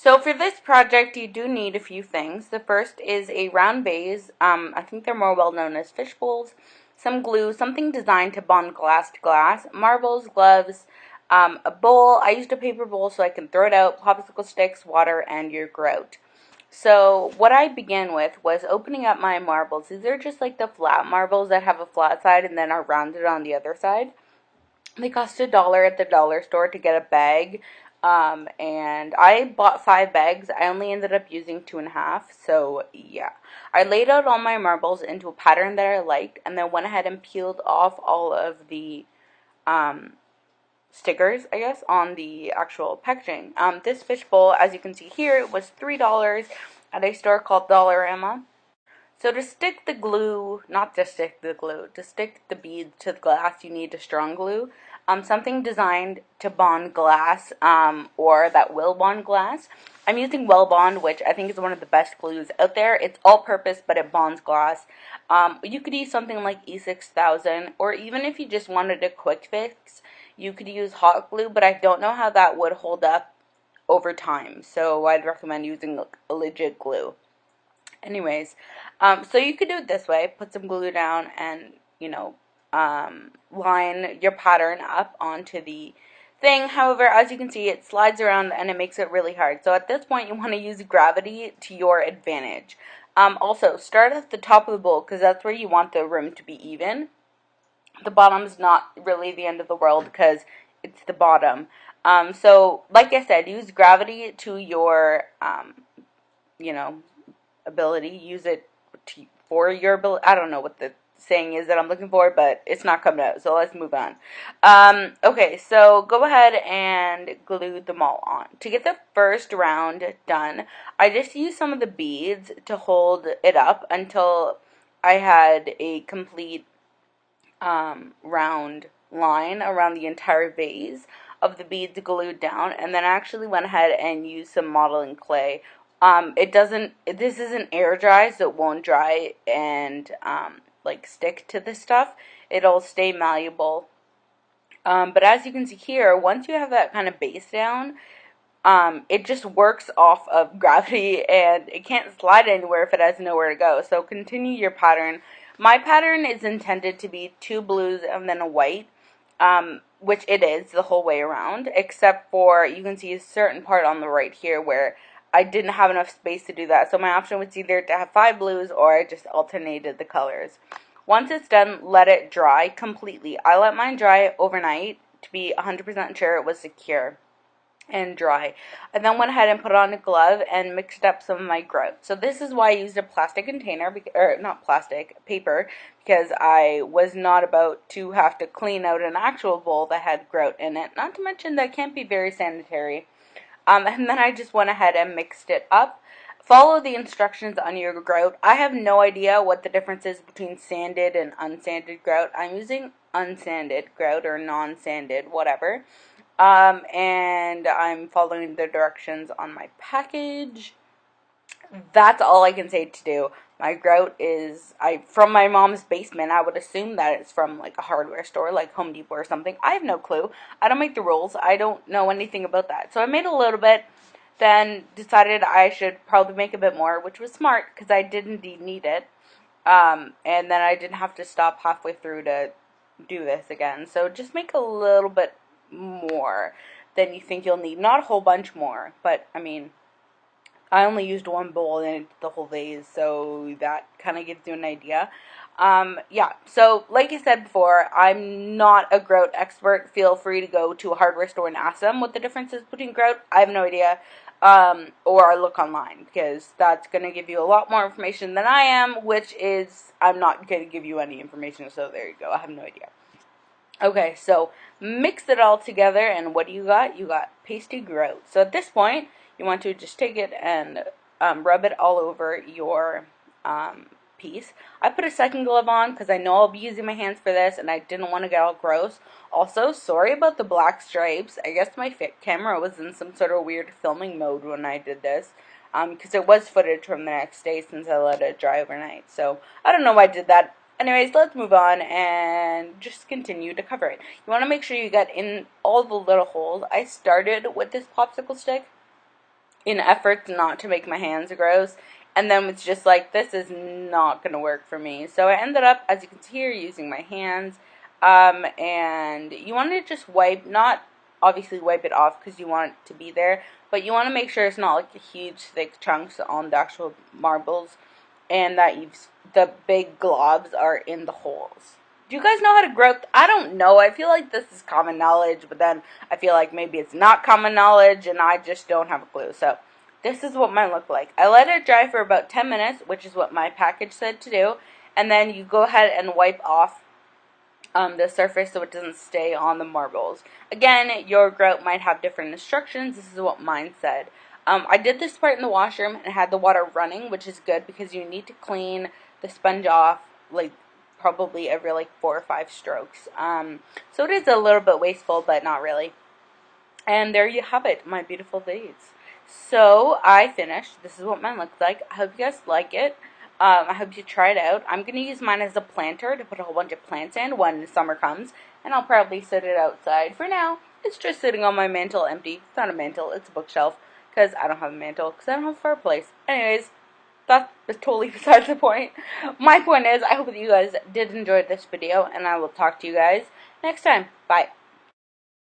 So for this project, you do need a few things. The first is a round vase. I think they're more well known as fish bowls. Some glue, something designed to bond glass to glass. Marbles, gloves, a bowl. I used a paper bowl so I can throw it out. Popsicle sticks, water, and your grout. So what I began with was opening up my marbles. These are just like the flat marbles that have a flat side and then are rounded on the other side. They cost $1 at the dollar store to get a bag. And I bought 5 bags. I only ended up using 2.5. So yeah, I laid out all my marbles into a pattern that I liked, and then went ahead and peeled off all of the um, stickers, I guess, on the actual packaging. This fishbowl, as you can see here, was $3 at a store called Dollarama. So to stick the glue, not to stick the glue, to stick the beads to the glass, you need a strong glue. Something designed to bond glass, or that will bond glass. I'm using Well Bond, which I think is one of the best glues out there. It's all-purpose, but it bonds glass. You could use something like E6000, or even if you just wanted a quick fix, you could use hot glue, but I don't know how that would hold up over time. So I'd recommend using a legit glue. Anyways, so you could do it this way. Put some glue down and, line your pattern up onto the thing. However, as you can see, it slides around and it makes it really hard. So at this point, you want to use gravity to your advantage. Also, start at the top of the bowl because that's where you want the rim to be even. The bottom's not really the end of the world because it's the bottom. So, like I said, use gravity to your, you know, ability. Use it for your ability. I don't know what the saying is that I'm looking for, but it's not coming out. So let's move on. Okay, so go ahead and glue them all on. To get the first round done, I just used some of the beads to hold it up until I had a complete round line around the entire vase of the beads glued down, and then I actually went ahead and used some modeling clay. This isn't air dry, so it won't dry and like stick to the stuff. It'll stay malleable. But as you can see here, once you have that kind of base down, it just works off of gravity and it can't slide anywhere if it has nowhere to go. So continue your pattern. My pattern is intended to be 2 blues and then a white, which it is the whole way around, except for you can see a certain part on the right here where I didn't have enough space to do that. So my option was either to have 5 blues or I just alternated the colors. Once it's done, let it dry completely. I let mine dry overnight to be 100% sure it was secure and dry. I then went ahead and put on a glove and mixed up some of my grout. So this is why I used a plastic container, or not plastic, paper, because I was not about to have to clean out an actual bowl that had grout in it. Not to mention that can't be very sanitary. And then I just went ahead and mixed it up. Follow the instructions on your grout. I have no idea what the difference is between sanded and unsanded grout. I'm using unsanded grout or non-sanded, whatever. And I'm following the directions on my package. That's all I can say to do. My grout is from my mom's basement. I would assume that it's from like a hardware store like Home Depot or something. I have no clue. I don't make the rules. I don't know anything about that. So I made a little bit, then decided I should probably make a bit more, which was smart because I did indeed need it. And then I didn't have to stop halfway through to do this again. So just make a little bit more than you think you'll need. Not a whole bunch more, but I mean, I only used one bowl in the whole vase, so that kind of gives you an idea. Yeah, so like I said before, I'm not a grout expert. Feel free to go to a hardware store and ask them what the difference is between grout. I have no idea. Or look online, because that's going to give you a lot more information than I am, which is, I'm not going to give you any information, so there you go. I have no idea. Okay, so mix it all together, and what do you got? You got pasty grout. So at this point, you want to just take it and rub it all over your piece. I put a second glove on because I know I'll be using my hands for this, and I didn't want to get all gross. Also, sorry about the black stripes. I guess my camera was in some sort of weird filming mode when I did this. Because it was footage from the next day since I let it dry overnight. So, I don't know why I did that. Anyways, let's move on and just continue to cover it. You want to make sure you get in all the little holes. I started with this popsicle stick. in efforts not to make my hands gross. And then it's just like, this is not going to work for me. So I ended up, as you can see here, using my hands. And you want to just wipe, not obviously wipe it off because you want it to be there, but you want to make sure it's not like a huge thick chunks on the actual marbles, and that the big globs are in the holes. Do you guys know how to grout? I don't know. I feel like this is common knowledge, but then I feel like maybe it's not common knowledge and I just don't have a clue. So this is what mine looked like. I let it dry for about 10 minutes, which is what my package said to do. And then you go ahead and wipe off the surface so it doesn't stay on the marbles. Again, your grout might have different instructions. This is what mine said. I did this part in the washroom and had the water running, which is good because you need to clean the sponge off like probably every like 4 or 5 strokes. So it is a little bit wasteful, but not really. And there you have it, my beautiful beads. So I finished. This is what mine looks like. I hope you guys like it. I hope you try it out. I'm going to use mine as a planter to put a whole bunch of plants in when summer comes. And I'll probably set it outside. For now, it's just sitting on my mantle empty. It's not a mantle, it's a bookshelf. Because I don't have a mantle. Because I don't have a fireplace. Anyways, that's totally besides the point. My point is, I hope that you guys did enjoy this video. And I will talk to you guys next time. Bye.